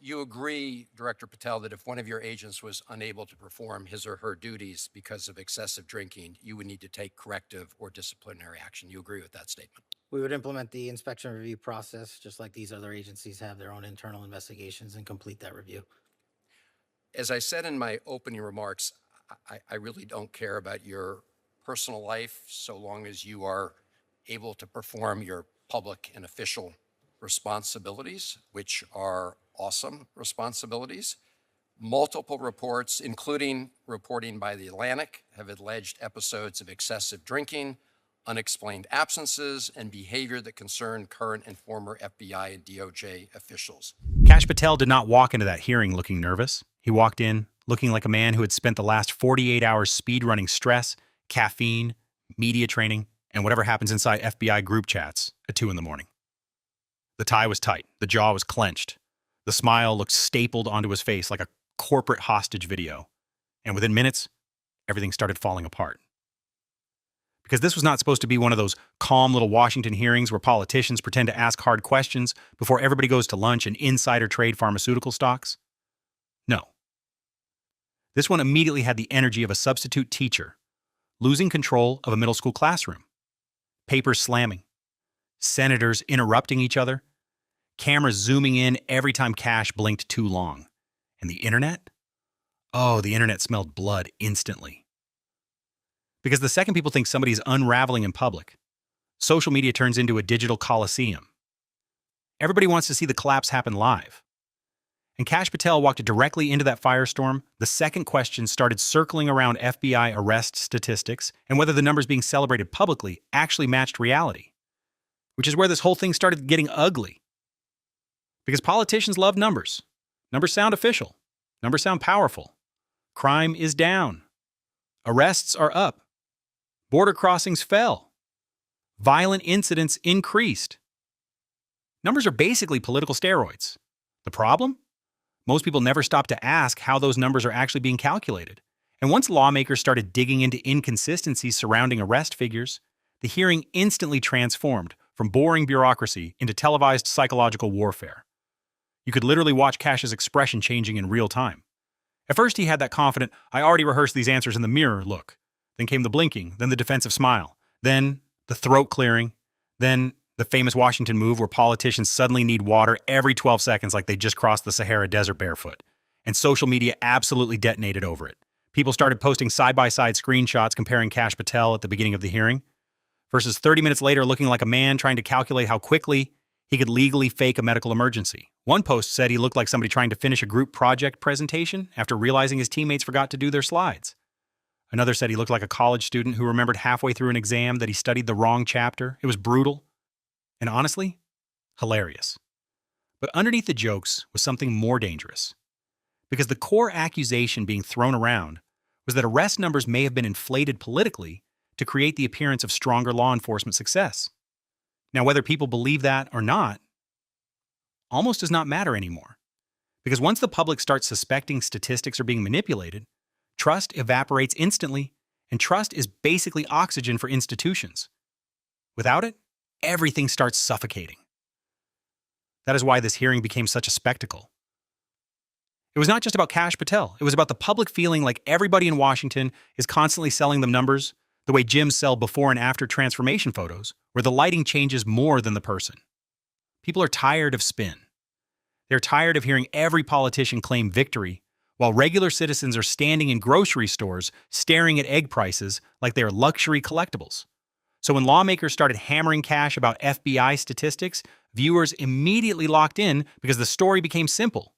You agree, Director Patel, that if one of your agents was unable to perform his or her duties because of excessive drinking, you would need to take corrective or disciplinary action. You agree with that statement? We would implement the inspection review process, just like these other agencies have their own internal investigations, and complete that review. As I said in my opening remarks, I really don't care about your personal life so long as you are able to perform your public and official responsibilities, which are awesome responsibilities. Multiple reports, including reporting by The Atlantic, have alleged episodes of excessive drinking, unexplained absences, and behavior that concern current and former FBI and DOJ officials. Kash Patel did not walk into that hearing looking nervous. He walked in looking like a man who had spent the last 48 hours speed-running stress, caffeine, media training, and whatever happens inside FBI group chats at 2 in the morning. The tie was tight. The jaw was clenched. The smile looked stapled onto his face like a corporate hostage video. And within minutes, everything started falling apart. Because this was not supposed to be one of those calm little Washington hearings where politicians pretend to ask hard questions before everybody goes to lunch and insider trade pharmaceutical stocks. No. This one immediately had the energy of a substitute teacher, losing control of a middle school classroom. Papers slamming, senators interrupting each other, cameras zooming in every time Kash blinked too long. And the internet? Oh, the internet smelled blood instantly. Because the second people think somebody's unraveling in public, social media turns into a digital coliseum. Everybody wants to see the collapse happen live. And Kash Patel walked directly into that firestorm. The second question started circling around FBI arrest statistics and whether the numbers being celebrated publicly actually matched reality, which is where this whole thing started getting ugly. Because politicians love numbers. Numbers sound official. Numbers sound powerful. Crime is down. Arrests are up. Border crossings fell. Violent incidents increased. Numbers are basically political steroids. The problem? Most people never stop to ask how those numbers are actually being calculated. And once lawmakers started digging into inconsistencies surrounding arrest figures, the hearing instantly transformed from boring bureaucracy into televised psychological warfare. You could literally watch Kash's expression changing in real time. At first, he had that confident, I already rehearsed these answers in the mirror look. Then came the blinking, then the defensive smile, then the throat clearing, then the famous Washington move where politicians suddenly need water every 12 seconds like they just crossed the Sahara Desert barefoot. And social media absolutely detonated over it. People started posting side-by-side screenshots comparing Kash Patel at the beginning of the hearing versus 30 minutes later looking like a man trying to calculate how quickly he could legally fake a medical emergency. One post said he looked like somebody trying to finish a group project presentation after realizing his teammates forgot to do their slides. Another said he looked like a college student who remembered halfway through an exam that he studied the wrong chapter. It was brutal. And honestly, hilarious. But underneath the jokes was something more dangerous. Because the core accusation being thrown around was that arrest numbers may have been inflated politically to create the appearance of stronger law enforcement success. Now, whether people believe that or not, almost does not matter anymore. Because once the public starts suspecting statistics are being manipulated, trust evaporates instantly, and trust is basically oxygen for institutions. Without it, everything starts suffocating. That is why this hearing became such a spectacle. It was not just about Kash Patel. It was about the public feeling like everybody in Washington is constantly selling them numbers the way gyms sell before and after transformation photos, where the lighting changes more than the person. People are tired of spin. They're tired of hearing every politician claim victory, while regular citizens are standing in grocery stores staring at egg prices like they are luxury collectibles. So when lawmakers started hammering Kash about FBI statistics, viewers immediately locked in because the story became simple.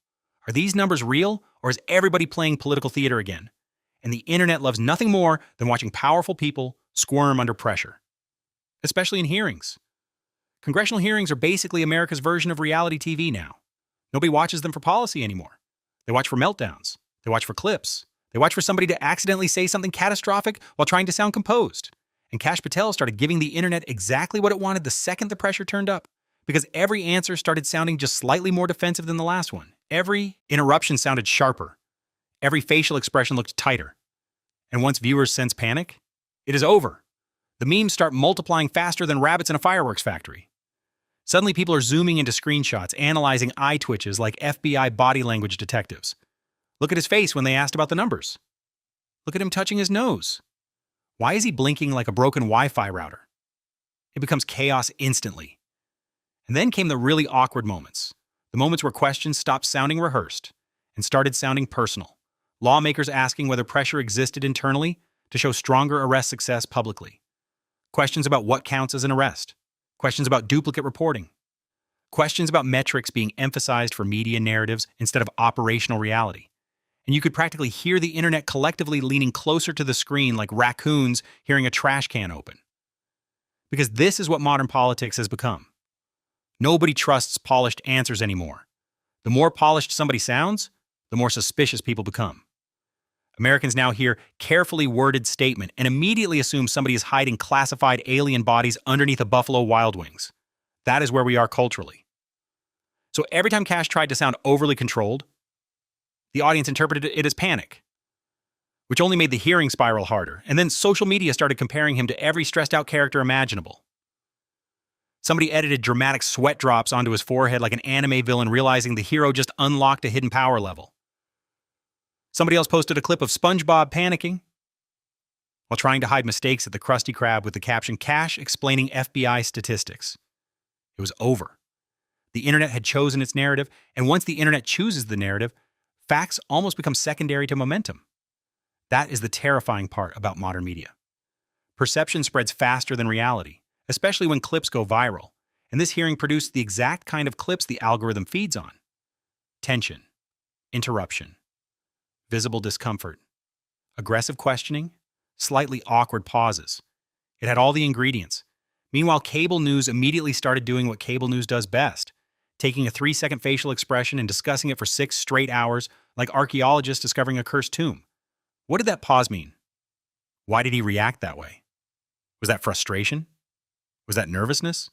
Are these numbers real, or is everybody playing political theater again? And the internet loves nothing more than watching powerful people squirm under pressure, especially in hearings. Congressional hearings are basically America's version of reality TV now. Nobody watches them for policy anymore. They watch for meltdowns. They watch for clips. They watch for somebody to accidentally say something catastrophic while trying to sound composed. And Kash Patel started giving the internet exactly what it wanted the second the pressure turned up, because every answer started sounding just slightly more defensive than the last one. Every interruption sounded sharper. Every facial expression looked tighter. And once viewers sense panic, it is over. The memes start multiplying faster than rabbits in a fireworks factory. Suddenly, people are zooming into screenshots, analyzing eye twitches like FBI body language detectives. Look at his face when they asked about the numbers. Look at him touching his nose. Why is he blinking like a broken Wi-Fi router? It becomes chaos instantly. And then came the really awkward moments. The moments where questions stopped sounding rehearsed and started sounding personal. Lawmakers asking whether pressure existed internally to show stronger arrest success publicly. Questions about what counts as an arrest. Questions about duplicate reporting. Questions about metrics being emphasized for media narratives instead of operational reality. And you could practically hear the internet collectively leaning closer to the screen like raccoons hearing a trash can open. Because this is what modern politics has become. Nobody trusts polished answers anymore. The more polished somebody sounds, the more suspicious people become. Americans now hear carefully worded statement and immediately assume somebody is hiding classified alien bodies underneath a Buffalo Wild Wings. That is where we are culturally. So every time Kash tried to sound overly controlled, the audience interpreted it as panic, which only made the hearing spiral harder. And then social media started comparing him to every stressed out character imaginable. Somebody edited dramatic sweat drops onto his forehead like an anime villain realizing the hero just unlocked a hidden power level. Somebody else posted a clip of SpongeBob panicking while trying to hide mistakes at the Krusty Krab with the caption, "Kash explaining FBI statistics." It was over. The internet had chosen its narrative, and once the internet chooses the narrative, facts almost become secondary to momentum. That is the terrifying part about modern media. Perception spreads faster than reality, especially when clips go viral, and this hearing produced the exact kind of clips the algorithm feeds on. Tension, interruption, visible discomfort, aggressive questioning, slightly awkward pauses. It had all the ingredients. Meanwhile, cable news immediately started doing what cable news does best, taking a 3-second facial expression and discussing it for 6 straight hours like archaeologists discovering a cursed tomb. What did that pause mean? Why did he react that way? Was that frustration? Was that nervousness?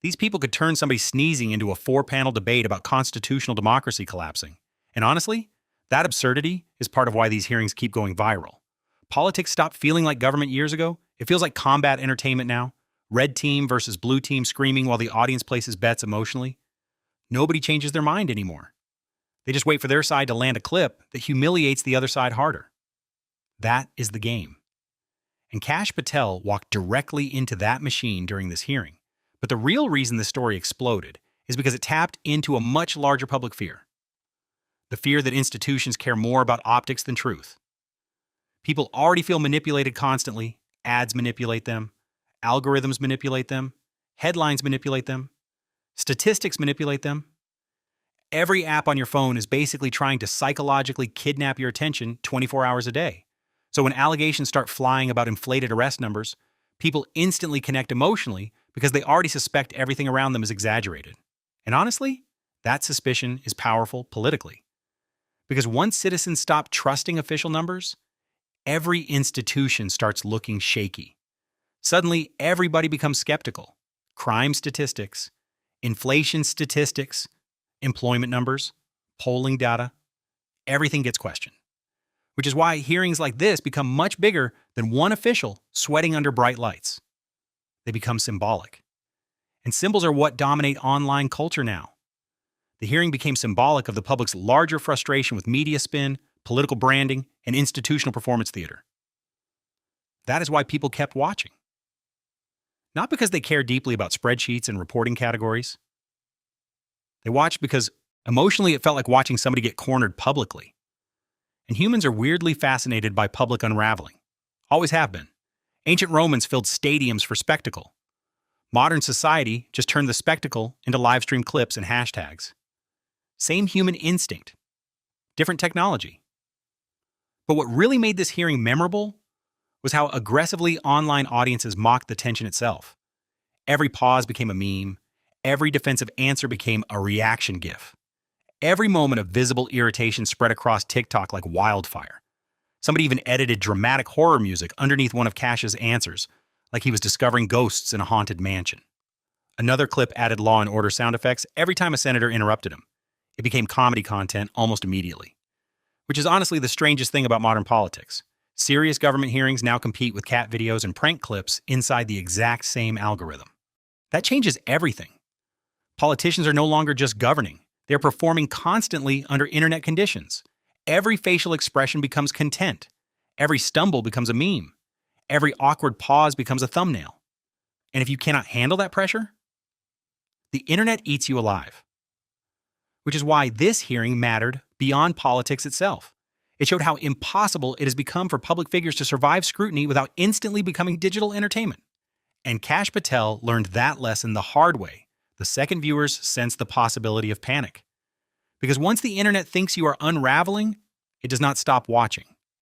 These people could turn somebody sneezing into a 4-panel debate about constitutional democracy collapsing. And honestly, that absurdity is part of why these hearings keep going viral. Politics stopped feeling like government years ago. It feels like combat entertainment now. Red team versus blue team screaming while the audience places bets emotionally. Nobody changes their mind anymore. They just wait for their side to land a clip that humiliates the other side harder. That is the game. And Kash Patel walked directly into that machine during this hearing. But the real reason this story exploded is because it tapped into a much larger public fear. The fear that institutions care more about optics than truth. People already feel manipulated constantly. Ads manipulate them. Algorithms manipulate them. Headlines manipulate them. Statistics manipulate them. Every app on your phone is basically trying to psychologically kidnap your attention 24 hours a day. So when allegations start flying about inflated arrest numbers, people instantly connect emotionally because they already suspect everything around them is exaggerated. And honestly, that suspicion is powerful politically. Because once citizens stop trusting official numbers, every institution starts looking shaky. Suddenly, everybody becomes skeptical. Crime statistics, inflation statistics, employment numbers, polling data, everything gets questioned. Which is why hearings like this become much bigger than one official sweating under bright lights. They become symbolic. And symbols are what dominate online culture now. The hearing became symbolic of the public's larger frustration with media spin, political branding, and institutional performance theater. That is why people kept watching. Not because they care deeply about spreadsheets and reporting categories. They watched because emotionally it felt like watching somebody get cornered publicly. And humans are weirdly fascinated by public unraveling. Always have been. Ancient Romans filled stadiums for spectacle. Modern society just turned the spectacle into live stream clips and hashtags. Same human instinct. Different technology. But what really made this hearing memorable was how aggressively online audiences mocked the tension itself. Every pause became a meme. Every defensive answer became a reaction gif. Every moment of visible irritation spread across TikTok like wildfire. Somebody even edited dramatic horror music underneath one of Kash's answers, like he was discovering ghosts in a haunted mansion. Another clip added Law and Order sound effects every time a senator interrupted him. It became comedy content almost immediately. Which is honestly the strangest thing about modern politics. Serious government hearings now compete with cat videos and prank clips inside the exact same algorithm. That changes everything. Politicians are no longer just governing. They're performing constantly under internet conditions. Every facial expression becomes content. Every stumble becomes a meme. Every awkward pause becomes a thumbnail. And if you cannot handle that pressure, the internet eats you alive. Which is why this hearing mattered beyond politics itself. It showed how impossible it has become for public figures to survive scrutiny without instantly becoming digital entertainment. And Kash Patel learned that lesson the hard way the second viewers sensed the possibility of panic. Because once the internet thinks you are unraveling, it does not stop watching.